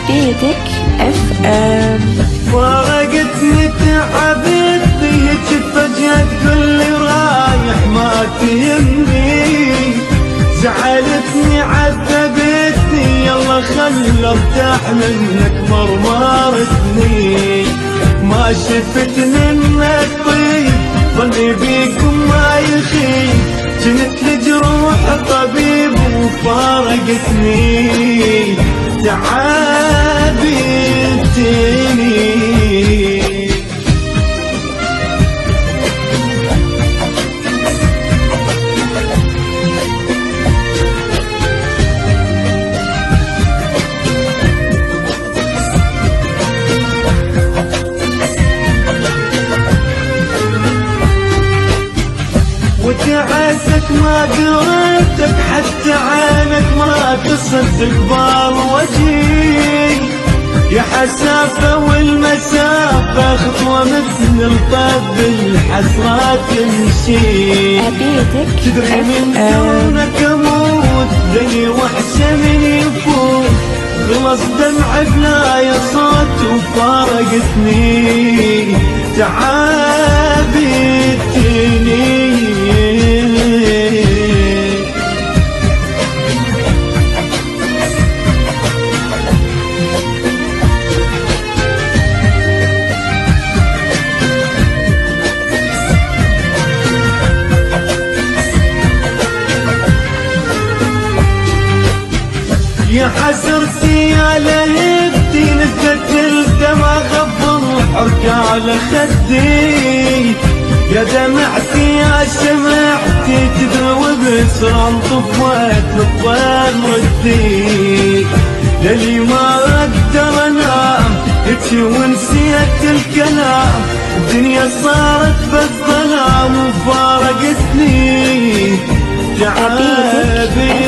عبيدك اف ام. فارقتني تعبتني هيك فجأة تقولي رايح ما تهمني، زعلتني عذبتني يلا خل ارتاح منك مرمرتني، ما شفت منك طيب ظني بيكم ما يخيب، جنت لجروح طبيب وفارقتني تعبتني. وتعاسك ما قريتك حتى عينك ما تصدق بالوجهي، يا حسافة والمسافة خطوة مثل الطب الحسرة تمشي، تدري من دونك اموت ذي وحشة من يفوت، خلص دمع بلا يا صوت وفارقتني تعبتني. يا حسرتي يا لهبتي نزلت الدمع غض حرك على خدي، يا دمعتي يا شمعتي تدري بسرعة انطفت الضال ردي، للي ما اقدر انام ابكي ونسيت الكلام، الدنيا صارت بالظلام وفارقتني تعبتني.